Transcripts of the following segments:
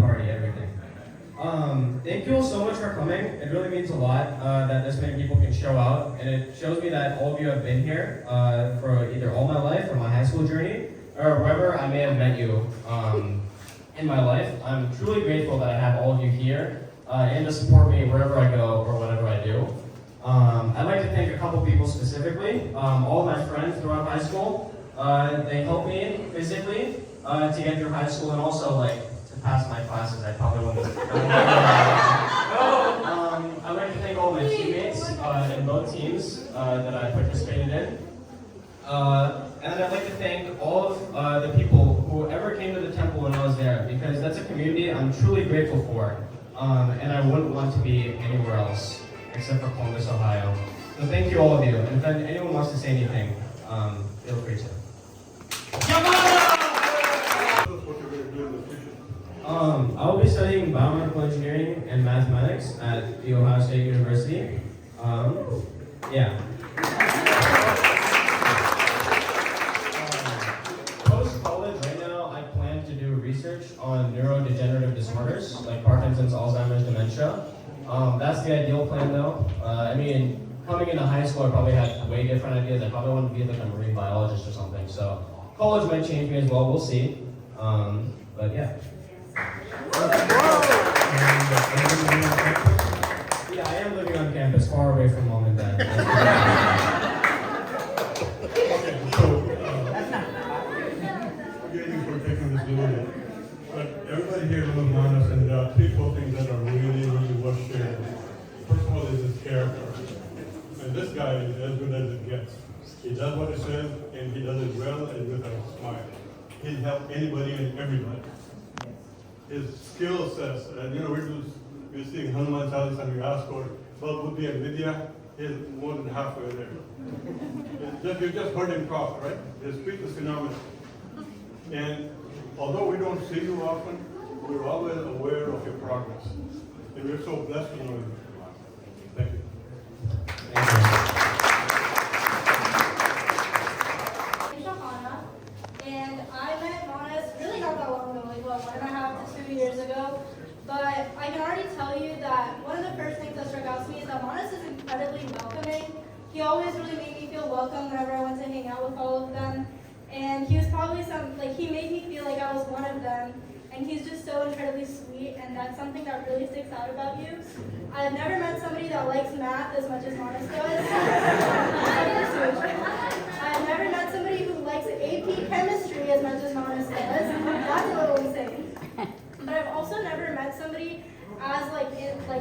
party, everything. Thank you all so much for coming. It really means a lot that this many people can show out, and it shows me that all of you have been here for either all my life or my high school journey, or wherever I may have met you in my life. I'm truly grateful that I have all of you here and to support me wherever I go or whatever I do. I'd like to thank a couple people specifically. All of my friends throughout high school. They helped me physically to get through high school and also like to pass my classes. I probably wouldn't. I'd like to thank all my teammates in both teams that I participated in. And I'd like to thank all of the people who ever came to the temple when I was there, because that's a community I'm truly grateful for, and I wouldn't want to be anywhere else except for Columbus, Ohio. So thank you all of you, and if anyone wants to say anything, feel free to. I'll be studying biomedical engineering and mathematics at the Ohio State University. Yeah. Post-college, right now, I plan to do research on neurodegenerative disorders like Parkinson's, Alzheimer's, dementia. That's the ideal plan, though. I mean, coming into high school, I probably had way different ideas. I probably wanted to be like a marine biologist or something. So college might change me as well. We'll see. But yeah. Yeah, I am living on campus, far away from mom and dad. Okay, so forgive me for taking this little, but everybody here knows Manas, and there are three, four things that are really worth sharing. First of all is his character. And this guy is as good as it gets. He does what he says, and he does it well and with a smile. He'll help anybody and everybody. His skill sets, and we're seeing Hanuman Chalisa and we ask for Bal Buddhi and Vidya, he's more than halfway there. You just heard him talk, right? His speech is phenomenal. And although we don't see you often, we're always aware of your progress. And we're so blessed to know you. Thank you. And I met Manas really not that long ago, like 1.5 to 2 years ago. But I can already tell you that one of the first things that struck out to me is that Manas is incredibly welcoming. He always really made me feel welcome whenever I went to hang out with all of them. And he was probably he made me feel like I was one of them. And he's just so incredibly sweet, and that's something that really sticks out about you. I've never met somebody that likes math as much as Manas does. I've never met somebody who likes AP chemistry as much as Manas does. That's a little insane. But I've also never met somebody as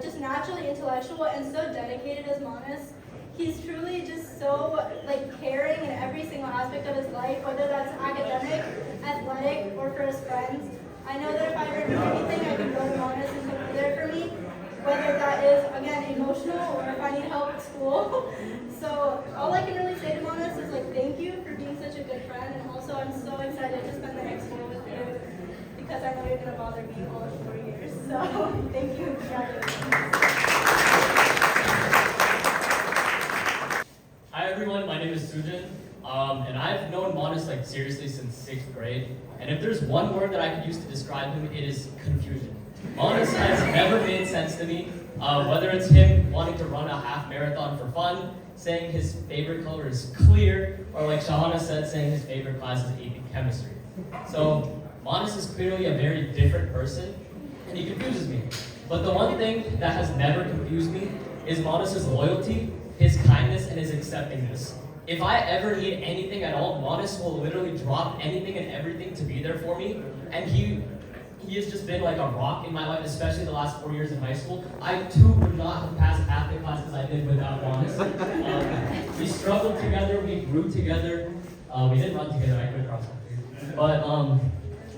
just naturally intellectual and so dedicated as Manas. He's truly just so caring in every single aspect of his life, whether that's academic, athletic, or for his friends. I know that if I ever need anything, I can go to Manas and he'll be there for me, whether that is, again, emotional or if I need help at school. So all I can really say to Manas is thank you for being such a good friend, and also I'm so excited to spend the next year with you because I know you're going to bother me all 4 years. So thank you and congratulations. Hi everyone, my name is Sujin, and I've known Manas seriously since 6th grade. And if there's one word that I could use to describe him, it is confusion. Manas has never made sense to me, whether it's him wanting to run a half marathon for fun, saying his favorite color is clear, or like Shahana said, saying his favorite class is AP chemistry. So Manas is clearly a very different person, and he confuses me. But the one thing that has never confused me is Manas' loyalty, his kindness, and his acceptingness. If I ever need anything at all, Manas will literally drop anything and everything to be there for me. And he has just been like a rock in my life, especially the last 4 years in high school. I too would not have passed half the classes I did without Manas. We struggled together, we grew together. We didn't run together, I quit cross country. But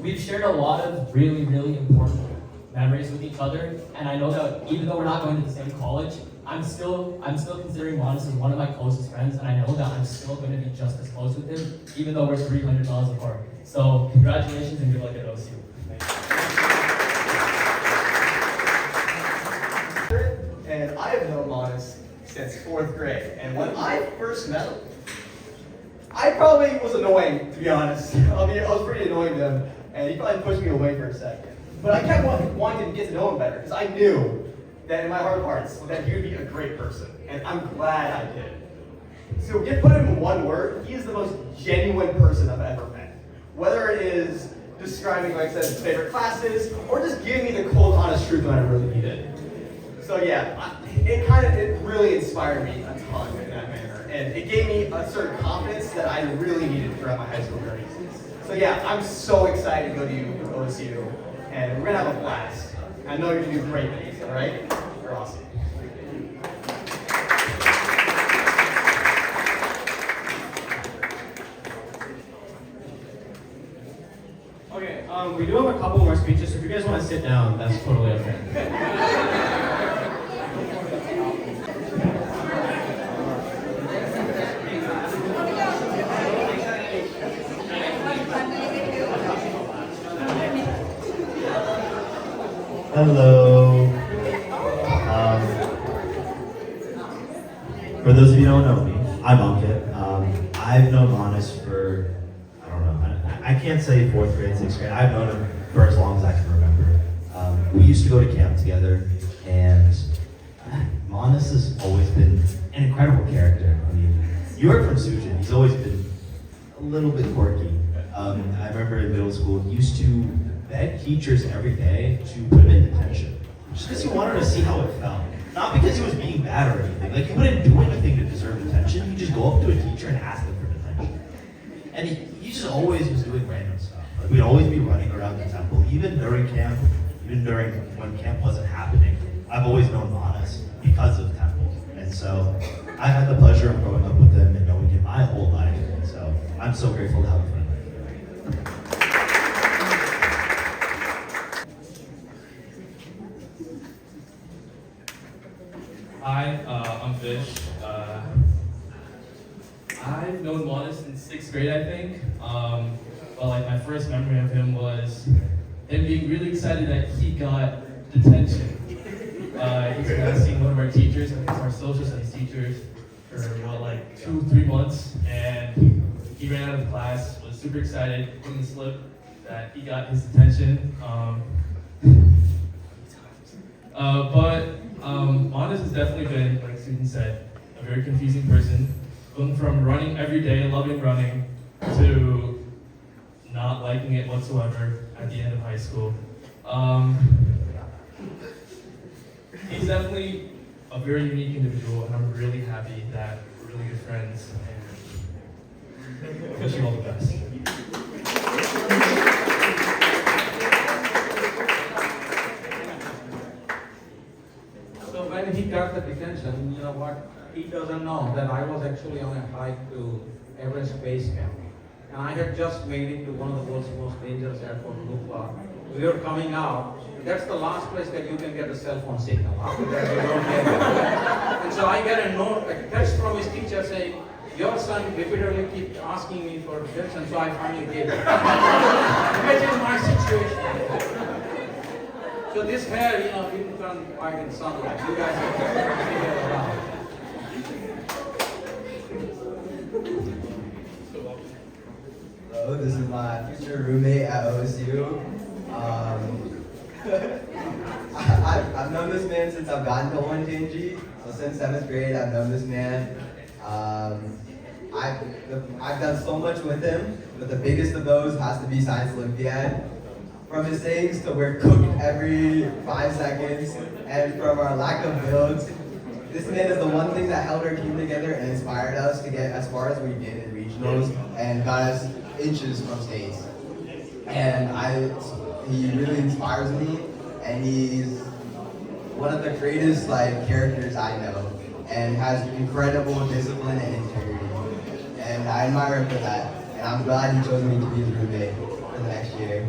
we've shared a lot of really, really important memories with each other. And I know that even though we're not going to the same college, I'm still considering Manas as one of my closest friends, and I know that I'm still going to be just as close with him, even though we're 300 miles apart. So congratulations and good luck at OSU. And I have known Manas since 4th grade, and when I first met him, I probably was annoying, to be honest. I was pretty annoying to him, and he probably pushed me away for a second. But I kept wanting to get to know him better because I knew that in my heart of hearts that he would be a great person, and I'm glad I did. So to put him in one word, he is the most genuine person I've ever met. Whether it is describing, like I said, his favorite classes, or just giving me the cold, honest truth when I really need it. So yeah, it really inspired me a ton in that manner, and it gave me a certain confidence that I really needed throughout my high school journey. So yeah, I'm so excited to go to OSU, and we're gonna have a blast. I know you're gonna do great things, all right? You're awesome. Okay, we do have a couple more speeches, so if you guys want to sit down, that's totally okay. Hello. For those of you who don't know me, I'm Ankit. I've known Manas for, I don't know, I can't say 4th grade, 6th grade. I've known him for as long as I can remember. We used to go to camp together, and Manas has always been an incredible character. I mean, you heard from Sujin, he's always been a little bit quirky. I remember in middle school, he used to beg teachers every day to put him in detention, just because he wanted to see how it felt. Not because he was being bad or anything. Like, he wouldn't do anything to deserve detention. He'd just go up to a teacher and ask them for detention. And he just always was doing random stuff. Like, we'd always be running around the temple, even during camp, even during when camp wasn't happening. I've always known Manas because of temple. And so I had the pleasure of growing up with him and knowing him my whole life. And so I'm so grateful to have a friend like him. Hi, I'm Vish. I've known Manas since 6th grade, I think. But like my first memory of him was him being really excited that he got detention. He's been asking one of our teachers, I think it's our social studies teachers, for what, like 2-3 months, and he ran out of class, was super excited, couldn't slip that he got his detention. Manas has definitely been, like Susan said, a very confusing person. Going from running every day, loving running, to not liking it whatsoever at the end of high school. He's definitely a very unique individual, and I'm really happy that we're really good friends, and wish him all the best. So when he got the detention, you know what, he doesn't know that I was actually on a hike to Everest Base Camp. And I had just made it to one of the world's most dangerous airport, Lukla. We were coming out. That's the last place that you can get a cell phone signal. After that, you don't get it. And so I get a note, a text from his teacher saying, your son repeatedly keeps asking me for detention, so I finally gave it. Imagine my situation. So this hair, didn't turn white in sunlight. You guys have to figure it out. Hello, this is my future roommate at OSU. I've known this man since I've gotten to Orange Angie. So since 7th grade, I've known this man. I've done so much with him, but the biggest of those has to be Science Olympiad. From his sayings to we're cooked every 5 seconds, and from our lack of builds, this man is the one thing that held our team together and inspired us to get as far as we did in regionals and got us inches from states. And he really inspires me, and he's one of the greatest characters I know, and has incredible discipline and integrity. And I admire him for that, and I'm glad he chose me to be his roommate for the next year.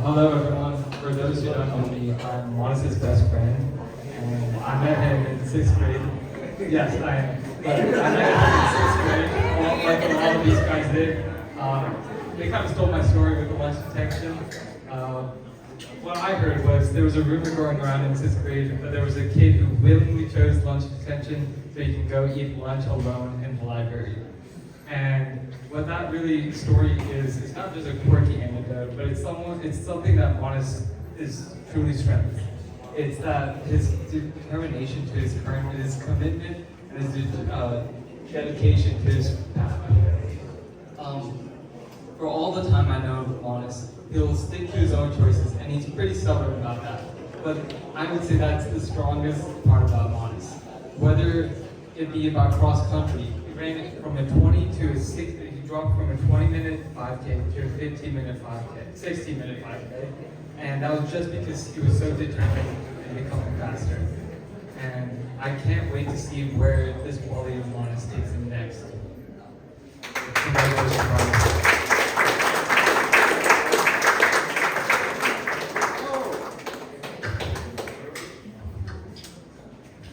Hello everyone. For those who don't know me, I'm Manas' best friend, and I met him in 6th grade. Yes, I am. But I met him in 6th grade, like all of these guys did. They kind of stole my story with the lunch detection. what I heard was there was a rumor going around in 6th grade that there was a kid who willingly chose lunch detention so he can go eat lunch alone in the library. And what that really story is, it's not just a quirky anecdote, but it's something that Monis is truly strength. It's that his determination to his commitment and his dedication to his path. For all the time I know Monis, he'll stick to his own choices, and he's pretty stubborn about that. But I would say that's the strongest part about Monis. Whether it be about cross country, he ran from a 20 to a 60, he dropped from a 20-minute 5K to a 15-minute 5K, 16-minute 5K. And that was just because he was so determined in becoming faster. And I can't wait to see where this quality of Monis takes him next. Congratulations, Monis.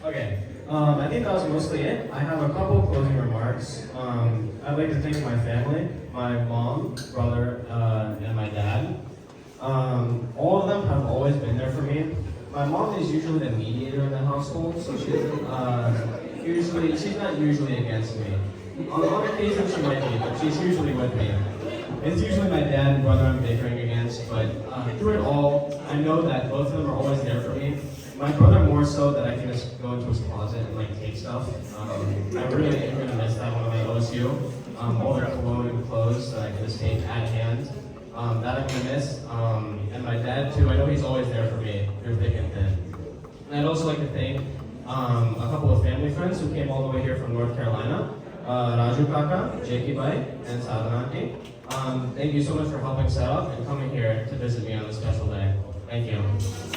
Okay, I think that was mostly it. I have a couple of closing remarks. I'd like to thank my family, my mom, brother, and my dad. All of them have always been there for me. My mom is usually the mediator in the household, so she's not usually against me. On occasion she might be, but she's usually with me. It's usually my dad and brother I'm bickering against, but through it all, I know that both of them are always there for me. My brother more so that I can just go into his closet and like take stuff. I really am gonna miss that when I'm at OSU. All the cologne and clothes that I can just take at hand. That I'm gonna miss. And my dad too, I know he's always there for me through thick and thin. And I'd also like to thank a couple of family friends who came all the way here from North Carolina. Raju Kaka, Jakey Bai, and Sadhanati. Thank you so much for helping set up and coming here to visit me on this special day. Thank you.